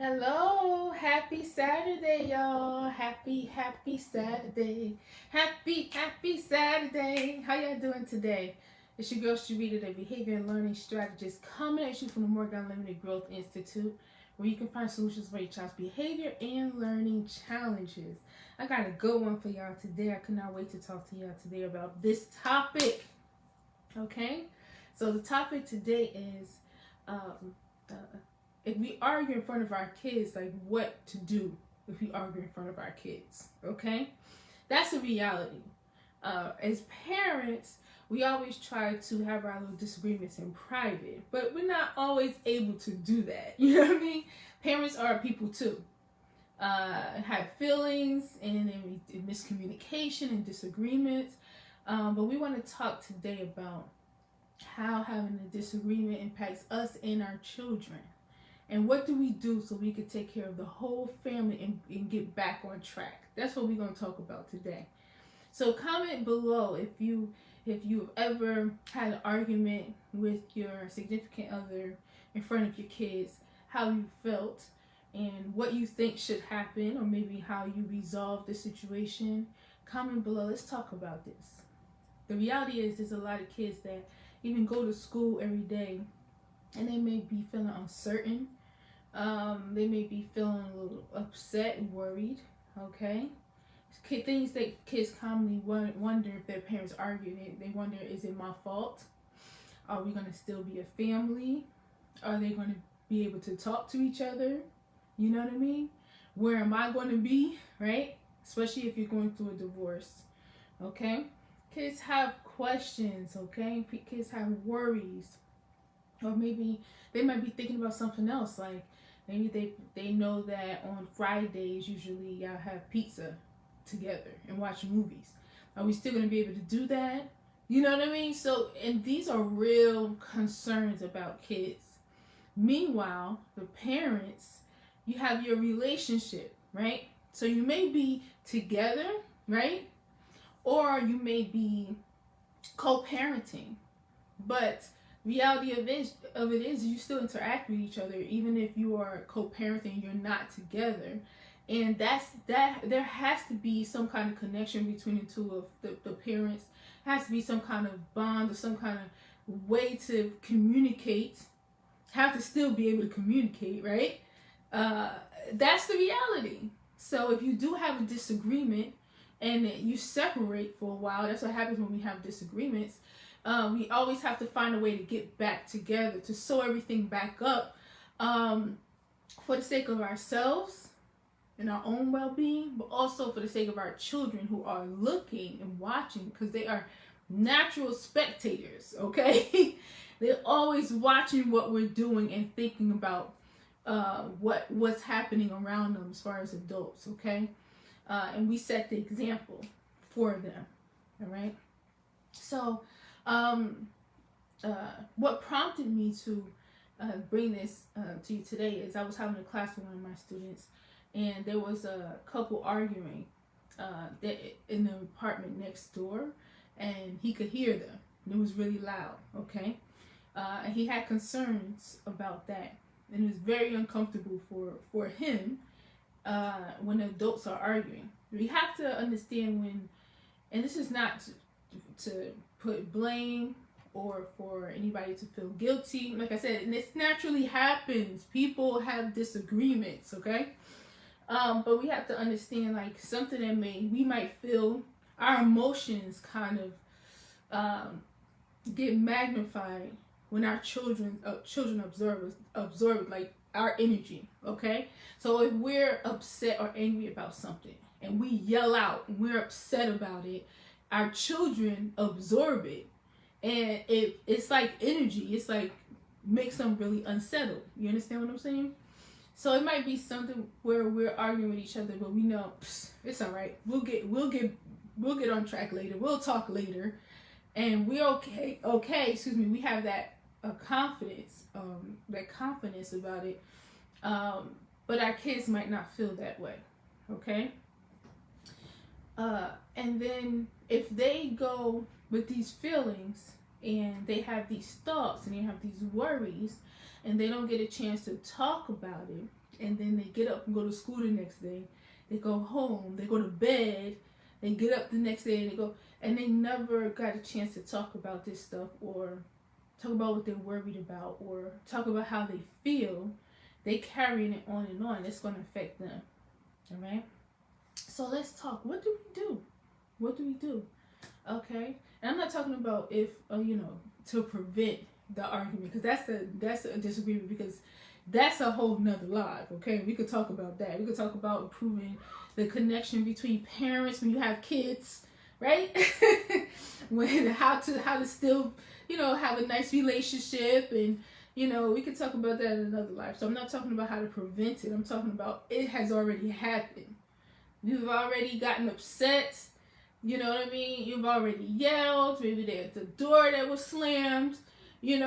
Hello, happy Saturday, y'all. Happy Saturday. Happy Saturday. How y'all doing today? It's your girl Sharita, the behavior and learning strategist, coming at you from the Morgan Unlimited Growth Institute, where you can find solutions for your child's behavior and learning challenges. I got a good one for y'all today. I could not wait to talk to y'all today about this topic. Okay? So the topic today is um, uh, if we argue in front of our kids, like what to do if we argue in front of our kids. Okay? That's a reality. As parents, we always try to have our little disagreements in private, but we're not always able to do that. You know what I mean? Parents are people too. Have feelings and miscommunication and disagreements. But we want to talk today about how having a disagreement impacts us and our children. And what do we do so we can take care of the whole family and get back on track? That's what we're going to talk about today. So comment below if you've ever had an argument with your significant other in front of your kids, how you felt and what you think should happen, or maybe how you resolve the situation. Comment below. Let's talk about this. The reality is there's a lot of kids that even go to school every day and they may be feeling uncertain. They may be feeling a little upset and worried. Okay? Things that kids commonly wonder if their parents argue. They wonder, is it my fault? Are we going to still be a family? Are they going to be able to talk to each other? You know what I mean? Where am I going to be? Right? Especially if you're going through a divorce. Okay? Kids have questions. Okay? Kids have worries. Or maybe they might be thinking about something else. Like maybe they know that on Fridays usually y'all have pizza together and watch movies. Are we still going to be able to do that? You know what I mean? So, and these are real concerns about kids. Meanwhile, the parents, you have your relationship, right? So you may be together, right? Or you may be co-parenting. But reality of it is you still interact with each other even if you are co-parenting, you're not together. And there has to be some kind of connection between the two of the parents. Has to be some kind of bond or some kind of way to communicate. Have to still be able to communicate, right? That's the reality. So if you do have a disagreement and you separate for a while, that's what happens when we have disagreements. We always have to find a way to get back together, to sew everything back up, for the sake of ourselves and our own well-being, but also for the sake of our children who are looking and watching, because they are natural spectators. Okay. They're always watching what we're doing and thinking about what's happening around them as far as adults. Okay. And we set the example for them. All right. So what prompted me to bring this to you today is I was having a class with one of my students, and there was a couple arguing in the apartment next door, and he could hear them. And it was really loud. Okay. And he had concerns about that, and it was very uncomfortable for him when adults are arguing. We have to understand when, and this is not to put blame or for anybody to feel guilty. Like I said, and this naturally happens. People have disagreements, okay? But we have to understand, like, something that we might feel, our emotions kind of get magnified when our children absorb like our energy, okay? So if we're upset or angry about something and we yell out and we're upset about it, our children absorb it, and it's like energy. It's like makes them really unsettled. You understand what I'm saying? So it might be something where we're arguing with each other, but we know it's all right. We'll get on track later. We'll talk later, and we're okay. Okay, excuse me. We have that confidence about it. But our kids might not feel that way. Okay. And then if they go with these feelings and they have these thoughts and they have these worries and they don't get a chance to talk about it, and then they get up and go to school the next day. They go home, they go to bed, they get up the next day and they go, and they never got a chance to talk about this stuff or talk about what they're worried about or talk about how they feel. They carrying it on and on. It's going to affect them. All right. So let's talk. What do we do? What do we do? Okay. And I'm not talking about if to prevent the argument, because that's a disagreement, because that's a whole nother life. Okay, we could talk about that. We could talk about improving the connection between parents when you have kids, right? When how to still have a nice relationship, and we could talk about that in another life. So I'm not talking about how to prevent it. I'm talking about it has already happened. You've already gotten upset. You know what I mean? You've already yelled. Maybe there's the door that was slammed. Maybe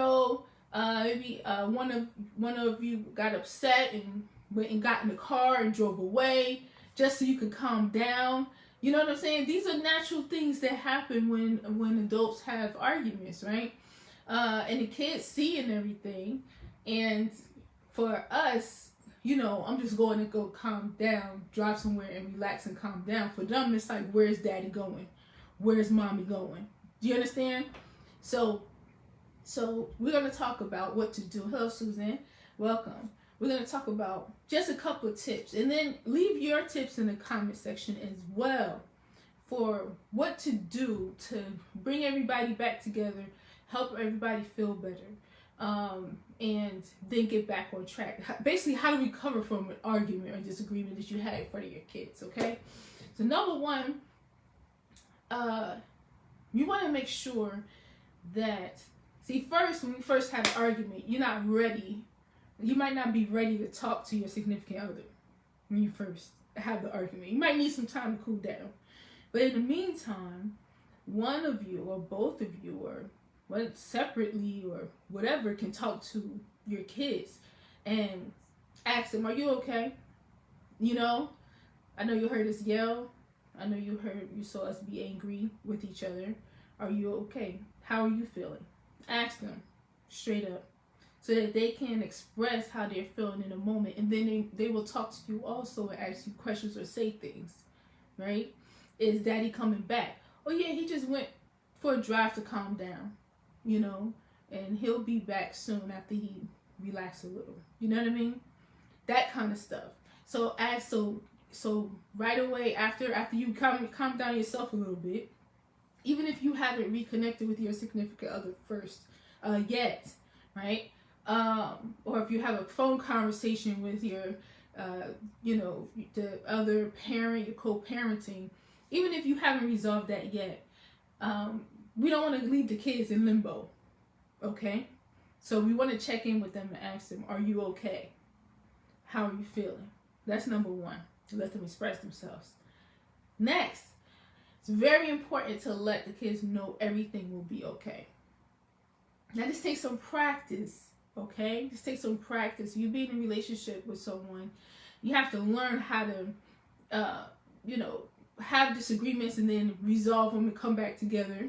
one of you got upset and went and got in the car and drove away just so you could calm down. You know what I'm saying? These are natural things that happen when adults have arguments, right? And the kids see and everything. And for us, I'm just going to go calm down, drive somewhere and relax and calm down. For them, it's like, where's daddy going? Where's mommy going? Do you understand? So we're going to talk about what to do. Hello, Suzanne. Welcome. We're going to talk about just a couple of tips. And then leave your tips in the comment section as well for what to do to bring everybody back together, help everybody feel better, and then get back on track. Basically, how to recover from an argument or disagreement that you had in front of your kids, okay? So number one, you want to make sure that, first, when you first have an argument, you're not ready. You might not be ready to talk to your significant other when you first have the argument. You might need some time to cool down. But in the meantime, one of you or both of you or separately or whatever can talk to your kids and ask them, are you okay? I know you heard us yell. I know you saw us be angry with each other. Are you okay? How are you feeling? Ask them straight up so that they can express how they're feeling in a moment, and then they will talk to you also and ask you questions or say things, right? Is daddy coming back? Oh yeah, he just went for a drive to calm down, and he'll be back soon after he relaxed a little. You know what I mean? That kind of stuff. So so right away after you calm down yourself a little bit, even if you haven't reconnected with your significant other first yet, right? Or if you have a phone conversation with your, the other parent, your co-parenting, even if you haven't resolved that yet, we don't want to leave the kids in limbo, okay? So we want to check in with them and ask them, are you okay? How are you feeling? That's number one, to let them express themselves. Next, it's very important to let the kids know everything will be okay. Now, this takes some practice, okay? This takes some practice. You be in a relationship with someone, you have to learn how to, have disagreements and then resolve them and come back together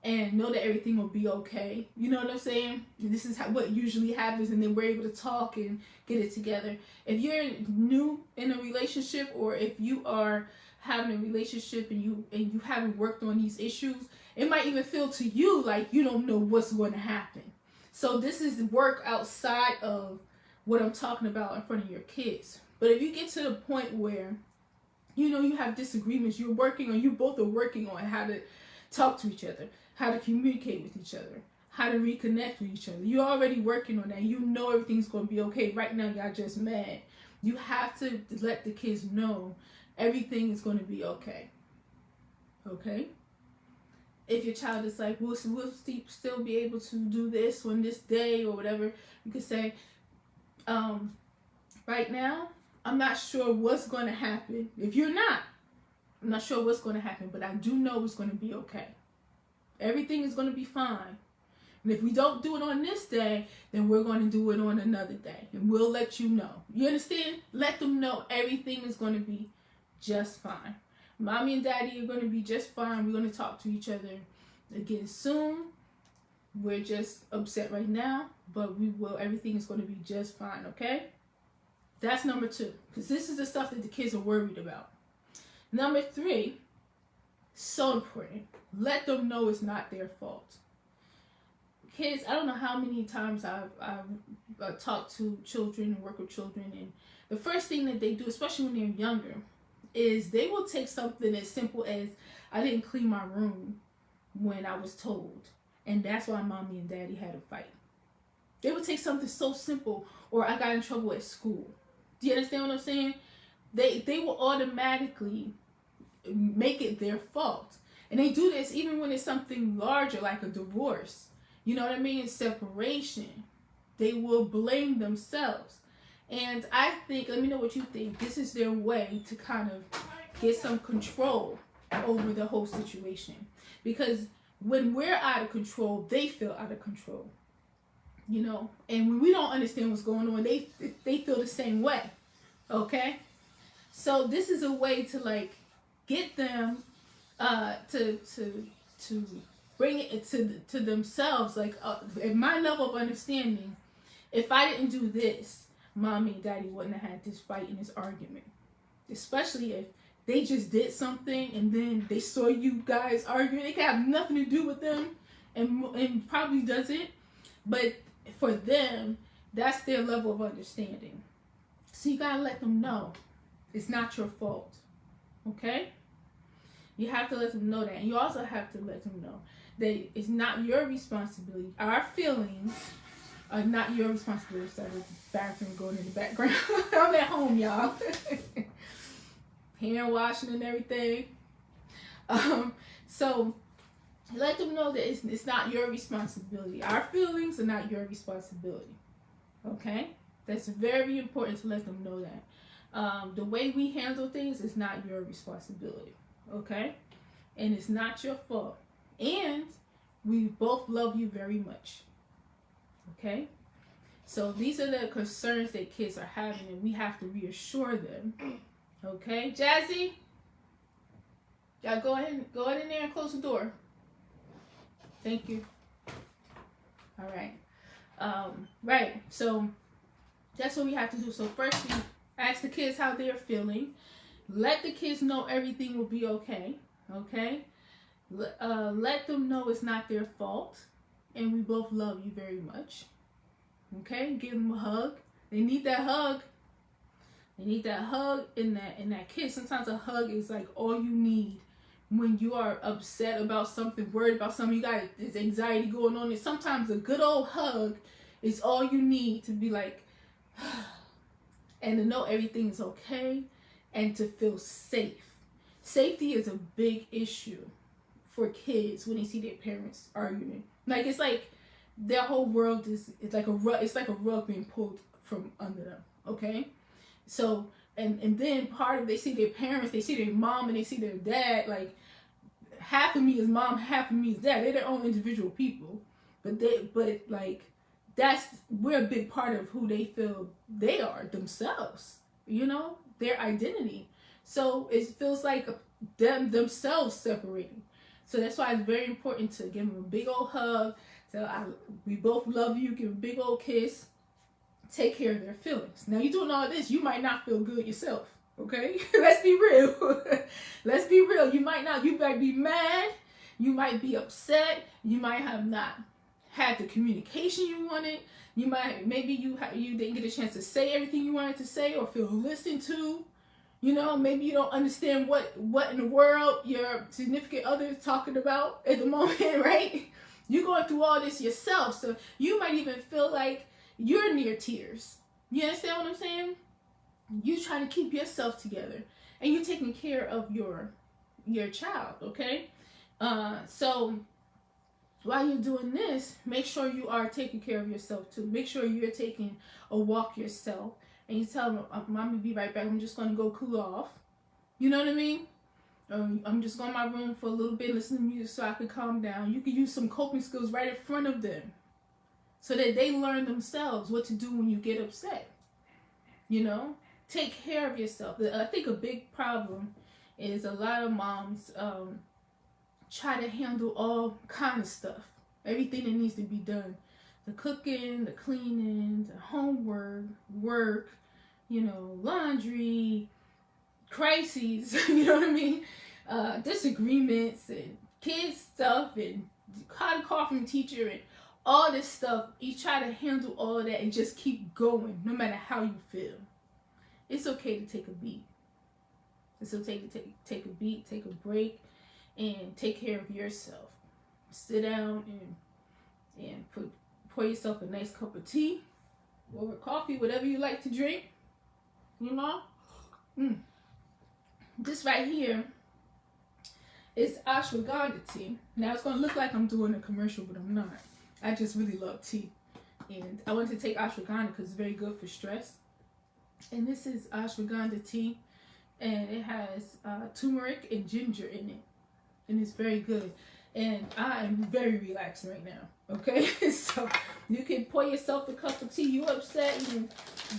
and know that everything will be okay. You know what I'm saying? This is what usually happens, and then we're able to talk and get it together. If you're new in a relationship, or if you are having a relationship and you haven't worked on these issues, it might even feel to you like you don't know what's going to happen. So this is work outside of what I'm talking about in front of your kids. But if you get to the point where you have disagreements, you both are working on how to talk to each other, how to communicate with each other, how to reconnect with each other. You're already working on that. Everything's going to be okay. Right now, y'all just mad. You have to let the kids know everything is going to be okay. Okay? If your child is like, we'll still be able to do this on this day or whatever, you could say, right now, I'm not sure what's going to happen. If you're not, I'm not sure what's going to happen, but I do know it's going to be okay. Everything is going to be fine. And if we don't do it on this day, then we're going to do it on another day. And we'll let you know. You understand? Let them know everything is going to be just fine. Mommy and daddy are going to be just fine. We're going to talk to each other again soon. We're just upset right now, but everything is going to be just fine, okay? That's number 2, because this is the stuff that the kids are worried about. Number 3, so important. Let them know it's not their fault. Kids, I don't know how many times I've talked to children and work with children, and the first thing that they do, especially when they're younger, is they will take something as simple as, I didn't clean my room when I was told, and that's why mommy and daddy had a fight. They would take something so simple, or I got in trouble at school. Do you understand what I'm saying? They will automatically make it their fault. And they do this even when it's something larger, like a divorce. You know what I mean? Separation. They will blame themselves. And I think, let me know what you think, this is their way to kind of get some control over the whole situation. Because when we're out of control, they feel out of control. You know, and when we don't understand what's going on, they feel the same way. Okay? So this is a way to like get them to bring it to themselves. Like at my level of understanding, if I didn't do this, mommy and daddy wouldn't have had this fight and this argument. Especially if they just did something and then they saw you guys arguing. It could have nothing to do with them and probably doesn't. But for them, that's their level of understanding. So you gotta let them know it's not your fault. Okay? You have to let them know that. And you also have to let them know that it's not your responsibility. Our feelings are not your responsibility. Sorry, the bathroom going in the background. I'm at home, y'all. Hand washing and everything. So let them know that it's not your responsibility. Our feelings are not your responsibility. Okay? That's very important to let them know that. The way we handle things is not your responsibility. Okay? And it's not your fault. And we both love you very much. Okay? So these are the concerns that kids are having, and we have to reassure them. Okay? Jazzy? Y'all go ahead in there and close the door. Thank you. All right. Right. So that's what we have to do. So first we ask the kids how they're feeling. Let the kids know everything will be okay. Okay? Let them know it's not their fault. And we both love you very much. Okay? Give them a hug. They need that hug. They need that hug and that kiss. Sometimes a hug is like all you need when you are upset about something, worried about something, you got this anxiety going on. And sometimes a good old hug is all you need to be like, and to know everything is okay and to feel safe. Safety is a big issue for kids when they see their parents arguing. Like it's like their whole world is like a rug being pulled from under them. Okay, so and then part of they see their parents, they see their mom, and they see their dad. Like half of me is mom, half of me is dad. They're their own individual people, but like we're a big part of who they feel they are themselves. You know, their identity. So it feels like themselves separating. So that's why it's very important to give them a big old hug. So we both love you. Give a big old kiss. Take care of their feelings. Now you're doing all this, you might not feel good yourself. Okay, let's be real. Let's be real. You might be mad. You might be upset. You might have not had the communication you wanted. Maybe you didn't get a chance to say everything you wanted to say or feel listened to. You know, maybe you don't understand what in the world your significant other is talking about at the moment, right? You're going through all this yourself, so you might even feel like you're near tears. You understand what I'm saying? You trying to keep yourself together, and you're taking care of your child, okay? So while you're doing this, make sure you are taking care of yourself too. Make sure you're taking a walk yourself. And you tell them, Mommy, be right back. I'm just going to go cool off. You know what I mean? I'm just going to my room for a little bit, listen to music so I can calm down. You can use some coping skills right in front of them so that they learn themselves what to do when you get upset. You know? Take care of yourself. I think a big problem is a lot of moms try to handle all kind of stuff. Everything that needs to be done. The cooking, the cleaning, the homework, work, laundry, crises, you know what I mean? Disagreements and kids stuff and caught a call from teacher and all this stuff. You try to handle all of that and just keep going no matter how you feel. It's okay to take a beat. It's okay to take a beat, take a break, and take care of yourself. Sit down and pour yourself a nice cup of tea or coffee, whatever you like to drink. This right here is ashwagandha tea. Now it's going to look like I'm doing a commercial, but I'm not. I just really love tea. And I wanted to take ashwagandha because it's very good for stress. And this is ashwagandha tea. And it has turmeric and ginger in it. And it's very good. And I am very relaxed right now. Okay? So you can pour yourself a cup of tea. You upset.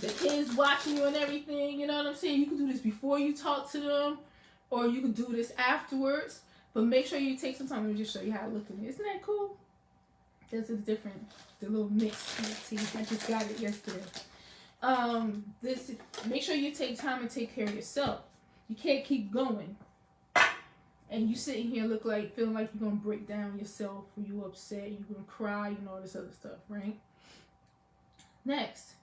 The kids watching you and everything. You know what I'm saying? You can do this before you talk to them. Or you can do this afterwards. But make sure you take some time. Let me just show you how it looks in. Isn't that cool? This is different. The little mix tea. I just got it yesterday. Make sure you take time and take care of yourself. You can't keep going. And you sitting here feeling like you're going to break down yourself, or you upset, you're going to cry, and all this other stuff, right? Next,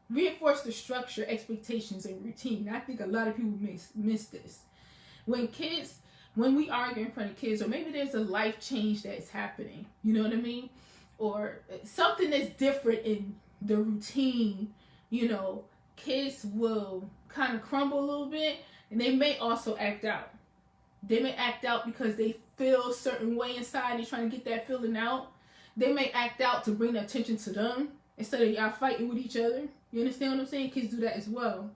reinforce the structure, expectations, and routine. I think a lot of people miss this. When we argue in front of kids, or maybe there's a life change that's happening, you know what I mean? Or something that's different in the routine, kids will kind of crumble a little bit, and they may also act out. They may act out because they feel a certain way inside. They're trying to get that feeling out. They may act out to bring the attention to them instead of y'all fighting with each other. You understand what I'm saying? Kids do that as well.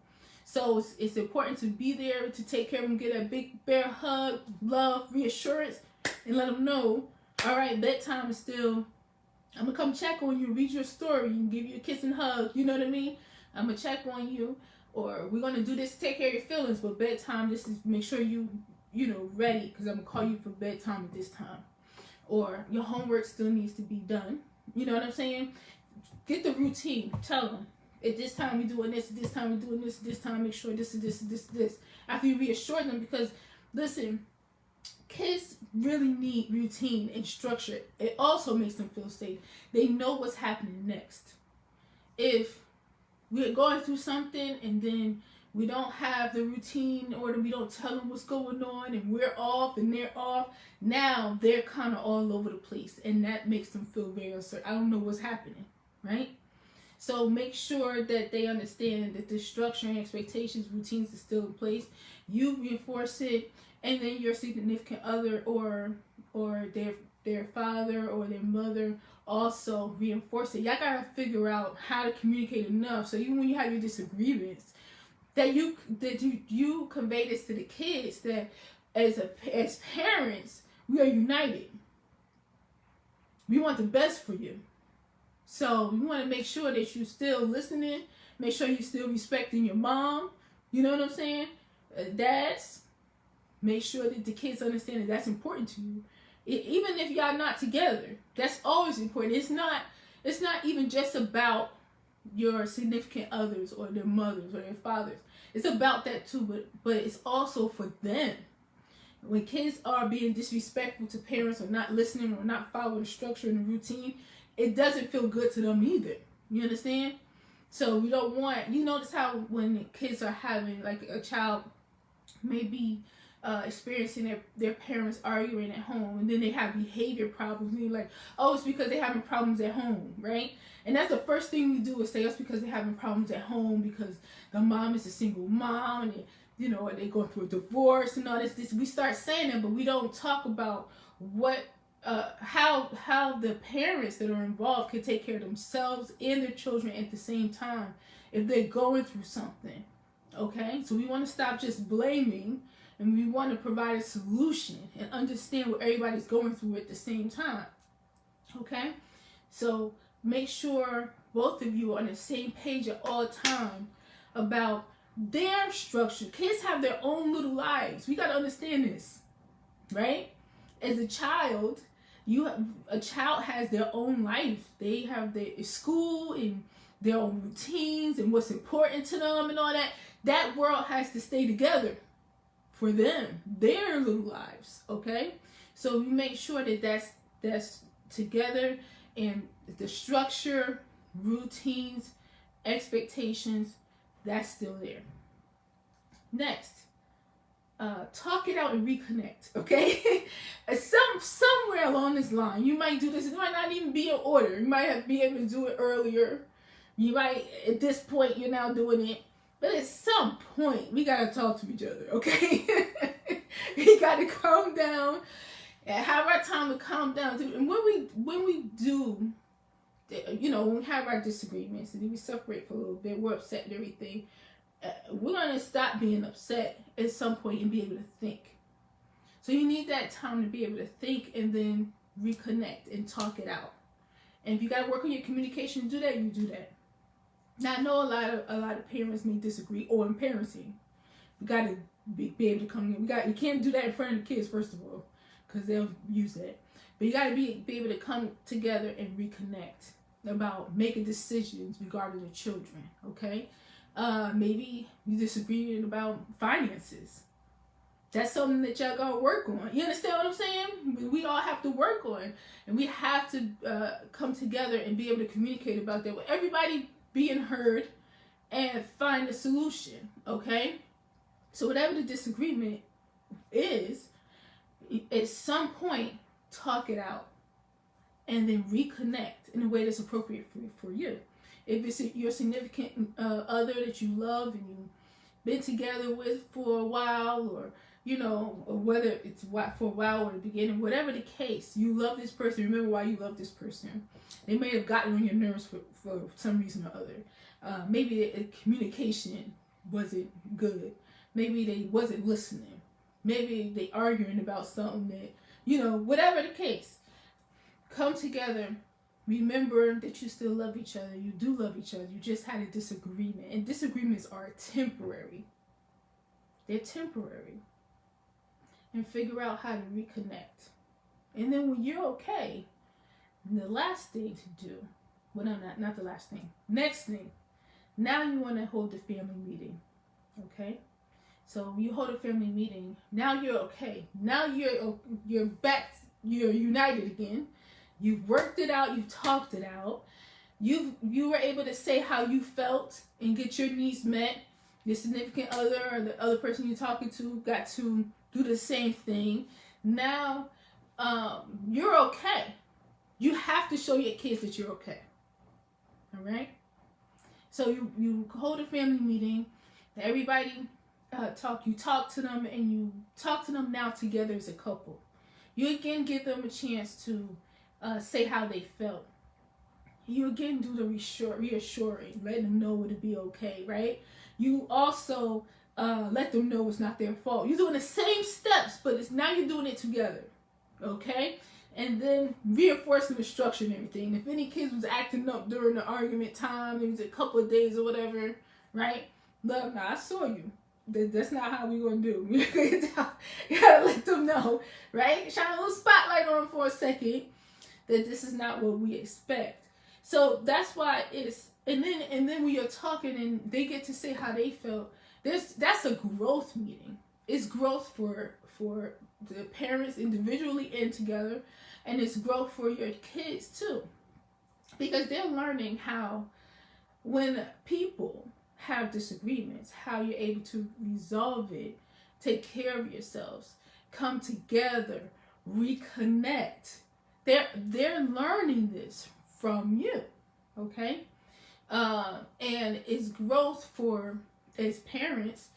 So it's important to be there to take care of them, get a big bear hug, love, reassurance, and let them know, all right, bedtime is still, I'm going to come check on you, read your story, and give you a kiss and hug. You know what I mean? I'm going to check on you, or we're going to do this to take care of your feelings, but bedtime, this is, make sure ready, because I'm going to call you for bedtime at this time. Or your homework still needs to be done. You know what I'm saying? Get the routine. Tell them, at this time we're doing this, at this time we're doing this, at this time make sure this is this. After you reassure them, because, listen, kids really need routine and structure. It also makes them feel safe. They know what's happening next. If we're going through something and then we don't have the routine, or we don't tell them what's going on, and we're off and they're off, now they're kind of all over the place, and that makes them feel very uncertain. I don't know what's happening, right? So make sure that they understand that the structure and expectations, routines is still in place. You reinforce it, and then your significant other or their father or their mother also reinforce it. Y'all gotta figure out how to communicate enough so even when you have your disagreements, that you convey this to the kids, that as parents, we are united. We want the best for you. So we want to make sure that you're still listening, make sure you're still respecting your mom, you know what I'm saying? Dads, make sure that the kids understand that that's important to you. Even if y'all not together, that's always important. It's not even just about your significant others or their mothers or their fathers. It's about that too, but it's also for them. When kids are being disrespectful to parents, or not listening, or not following the structure and the routine, it doesn't feel good to them either. You understand? So we don't want, you notice how when kids are having, like a child may be experiencing their parents arguing at home, and then they have behavior problems, and you're like, oh, it's because they're having problems at home, right? And that's the first thing we do, is say it's because they're having problems at home because the mom is a single mom, and they're going through a divorce and all this. We start saying that, but we don't talk about how the parents that are involved can take care of themselves and their children at the same time if they're going through something. Okay, so we want to stop just blaming, and we want to provide a solution and understand what everybody's going through at the same time. Okay, so make sure both of you are on the same page at all time about their structure. Kids have their own little lives. We got to understand this, right? As a child, a child has their own life. They have their school, and their own routines and what's important to them and all that. That world has to stay together for them, their little lives, okay? So you make sure that that's together, and the structure, routines, expectations, that's still there. Next, talk it out and reconnect, okay? Somewhere along this line, you might do this. It might not even be in order. You might have to be able to do it earlier. You might, at this point, you're now doing it. But at some point, we got to talk to each other, okay? We got to calm down and have our time to calm down. And when we do, you know, when we have our disagreements and we separate for a little bit, we're upset and everything, we're going to stop being upset at some point and be able to think. So you need that time to be able to think and then reconnect and talk it out. And if you got to work on your communication to do that, you do that. Now, I know a lot of parents may disagree, or in parenting, you got to be able to come in. You can't do that in front of the kids, first of all, because they'll use that. But you got to be able to come together and reconnect about making decisions regarding the children, okay? Maybe you disagree about finances. That's something that y'all gotta work on. You understand what I'm saying? We all have to work on, and we have to come together and be able to communicate about that with everybody being heard and find a solution, okay? So whatever the disagreement is, at some point, talk it out and then reconnect in a way that's appropriate for you. If it's your significant other that you love and you've been together with for a while, or you know, or whether it's for a while or the beginning, whatever the case, you love this person. Remember why you love this person. They may have gotten on your nerves for some reason or other. Maybe the communication wasn't good. Maybe they wasn't listening. Maybe they arguing about something that, you know, whatever the case. Come together. Remember that you still love each other. You do love each other. You just had a disagreement. And disagreements are temporary. They're temporary. And figure out how to reconnect. And then when you're okay, the last thing to do, well, no, not the last thing. Next thing, now you want to hold the family meeting. Okay? So you hold a family meeting. Now you're okay. Now you're back. You're united again. You've worked it out. You've talked it out. You were able to say how you felt and get your needs met. Your significant other or the other person you're talking to got to do the same thing. Now you're okay. You have to show your kids that you're okay. All right? So you hold a family meeting. Everybody you talk to them, and you talk to them now together as a couple. You again give them a chance to say how they felt. You again do the reassuring, letting them know it'll be okay, right? You also let them know it's not their fault. You're doing the same steps, but now you're doing it together, okay? And then reinforcing the structure and everything. If any kids was acting up during the argument time, it was a couple of days or whatever, right? Look, now I saw you. That's not how we're going to do. You gotta let them know, right? Shine a little spotlight on them for a second that this is not what we expect. So that's why it's, and then when you're talking and they get to say how they felt, that's a growth meeting. It's growth for the parents individually and together, and it's growth for your kids too, because they're learning how, when people have disagreements, how you're able to resolve it, take care of yourselves, come together, reconnect. They're learning this from you, okay? And it's growth for, as parents,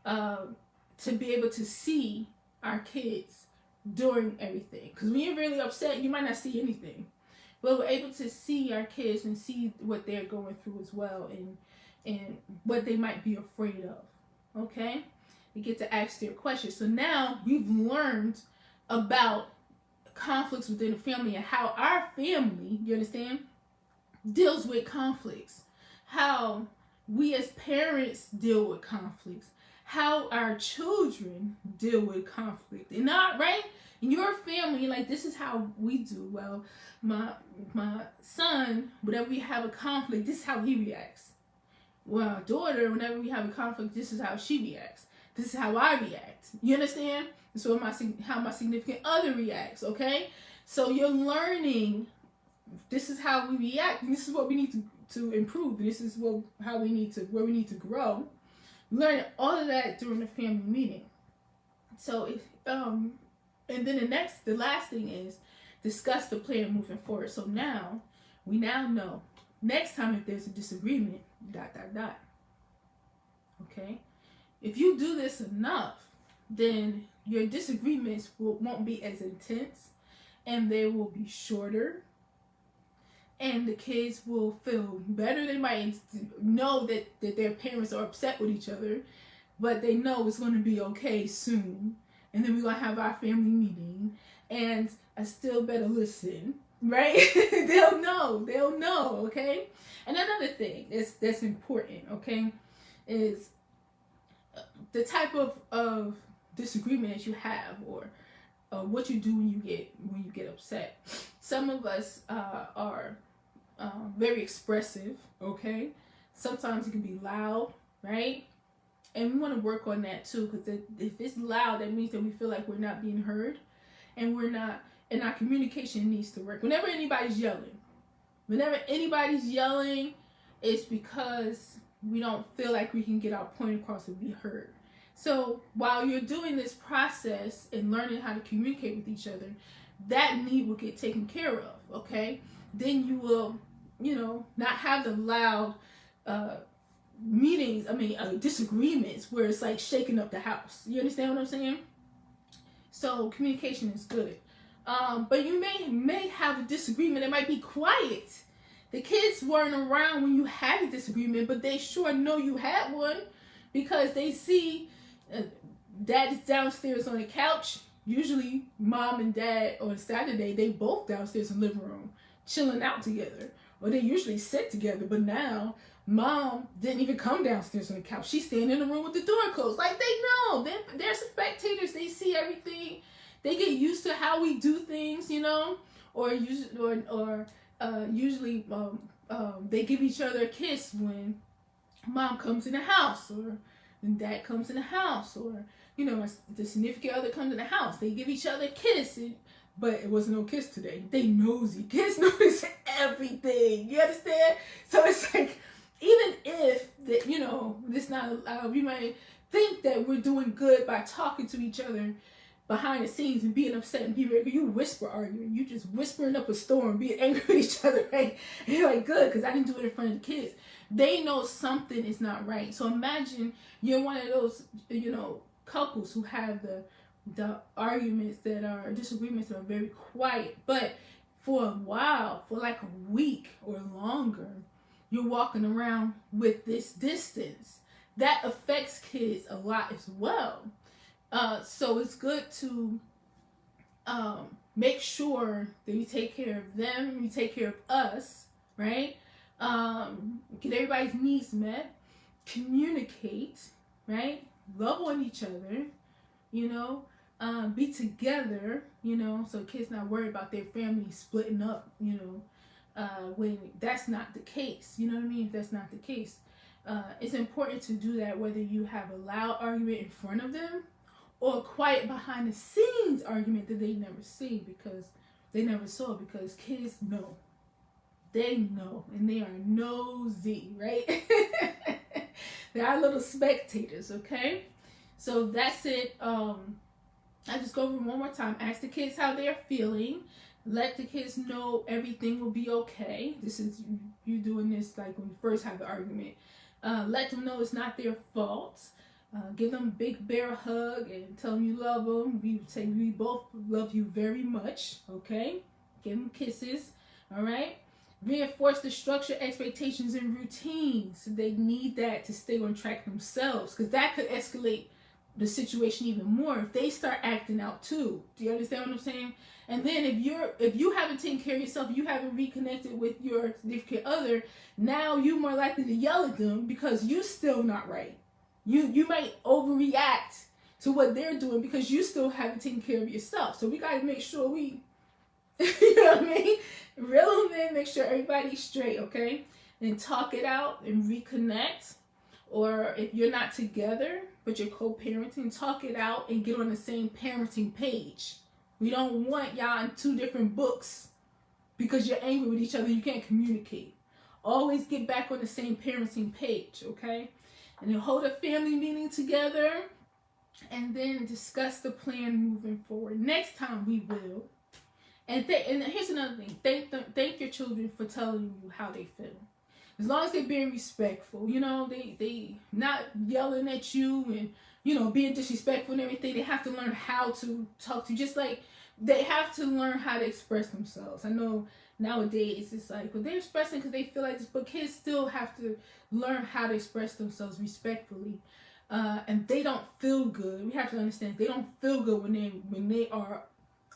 to be able to see our kids during everything. Because when you're really upset, you might not see anything. But we're able to see our kids and see what they're going through as well, and what they might be afraid of, okay? You get to ask their questions. So now we've learned about conflicts within the family and how our family, you understand, deals with conflicts. How we as parents deal with conflicts. How our children deal with conflict. And not, right? In your family, like, this is how we do. Well, my son, whenever we have a conflict, this is how he reacts. Well, our daughter, whenever we have a conflict, this is how she reacts. This is how I react. You understand? So how my significant other reacts, okay? So you're learning, this is how we react, and this is what we need to improve. This is where we need to grow. Learn all of that during the family meeting. So and then the last thing is discuss the plan moving forward. So we now know next time if there's a disagreement, ... Okay? If you do this enough, then your disagreements won't be as intense, and they will be shorter, and the kids will feel better. They might know that their parents are upset with each other, but they know it's going to be okay soon, and then we're going to have our family meeting, and I still better listen, right? They'll know, okay? And another thing that's important, okay, is the type of disagreements you have, or what you do when you get upset. Some of us are very expressive, okay? Sometimes it can be loud, right? And we want to work on that too, because if it's loud, that means that we feel like we're not being heard, and our communication needs to work. Whenever anybody's yelling, it's because we don't feel like we can get our point across and be heard. So while you're doing this process and learning how to communicate with each other, that need will get taken care of, okay? Then you will, not have the loud disagreements where it's like shaking up the house. You understand what I'm saying? So communication is good. But you may have a disagreement that might be quiet. The kids weren't around when you had a disagreement, but they sure know you had one, because they see dad is downstairs on the couch. Usually mom and dad on Saturday, they both downstairs in the living room chilling out together, or they usually sit together. But now mom didn't even come downstairs on the couch. She's standing in the room with the door closed. Like, they know. They're spectators. They see everything. They get used to how we do things, usually they give each other a kiss when mom comes in the house, or when dad comes in the house, or the significant other comes in the house. They give each other a kiss, but it wasn't no kiss today. They nosy. Kids notice everything. You understand? So it's like, even if this not allowed, we might think that we're doing good by talking to each other behind the scenes and being upset and you whisper arguing. You just whispering up a storm, being angry with each other, right? And you're like, good, because I didn't do it in front of the kids. They know something is not right. So imagine you're one of those, couples who have the arguments disagreements that are very quiet. But for a while, for like a week or longer, you're walking around with this distance. That affects kids a lot as well. So it's good to make sure that you take care of them, you take care of us, right? Get everybody's needs met, communicate, right? Love on each other, be together, so kids not worried about their family splitting up, when that's not the case. You know what I mean? If that's not the case, it's important to do that whether you have a loud argument in front of them or a quiet behind the scenes argument that they never saw, because kids know. They know, and they are nosy, right? They are little spectators, okay? So that's it. I just go over one more time. Ask the kids how they're feeling. Let the kids know everything will be okay. This is you doing this like when you first have the argument. Let them know it's not their fault. Give them a big bear hug and tell them you love them. We say we both love you very much, okay? Give them kisses, all right? Reinforce the structure, expectations, and routines. They need that to stay on track themselves, because that could escalate the situation even more if they start acting out too. Do you understand what I'm saying? And then if you haven't taken care of yourself, you haven't reconnected with your significant other, now you're more likely to yell at them because you're still not right. You might overreact. to what they're doing because you still haven't taken care of yourself. So we got to make sure we, you know what I mean? Reel them in, make sure everybody's straight, okay? And talk it out and reconnect. Or if you're not together, but you're co-parenting, talk it out and get on the same parenting page. We don't want y'all in two different books because you're angry with each other. You can't communicate. Always get back on the same parenting page, okay? And then hold a family meeting together and then discuss the plan moving forward. Next time we will. And here's another thing. Thank your children for telling you how they feel. As long as they're being respectful, you know, they not yelling at you and, you know, being disrespectful and everything. They have to learn how to talk to you, just like they have to learn how to express themselves. I know nowadays it's like, well, they're expressing because they feel like this, but kids still have to learn how to express themselves respectfully. And they don't feel good. We have to understand they don't feel good when they are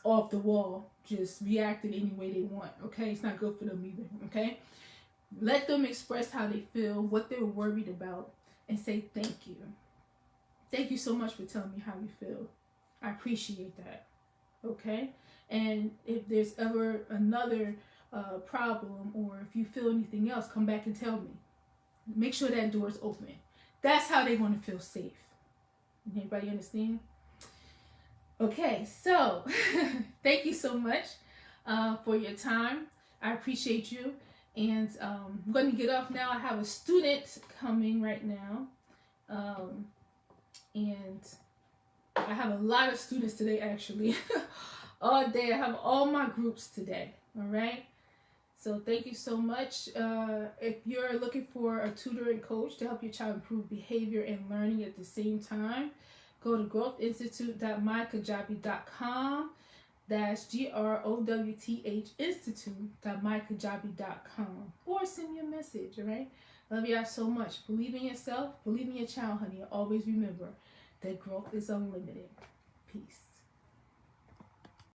off the wall, just reacting any way they want. Okay, it's not good for them either. Okay. Let them express how they feel, what they're worried about, and say thank you. Thank you so much for telling me how you feel. I appreciate that. Okay? And if there's ever another problem or if you feel anything else, come back and tell me. Make sure that door is open. That's how they want to feel safe. Anybody understand? Okay, so thank you so much for your time. I appreciate you. And I'm going to get off now. I have a student coming right now. And I have a lot of students today, actually. All day. I have all my groups today. All right. So thank you so much. If you're looking for a tutor and coach to help your child improve behavior and learning at the same time, go to growthinstitute.mykajabi.com. That's GROWTH Institute.mykajabi.com. Or send me a message, all right? Love y'all so much. Believe in yourself. Believe in your child, honey. And always remember that growth is unlimited.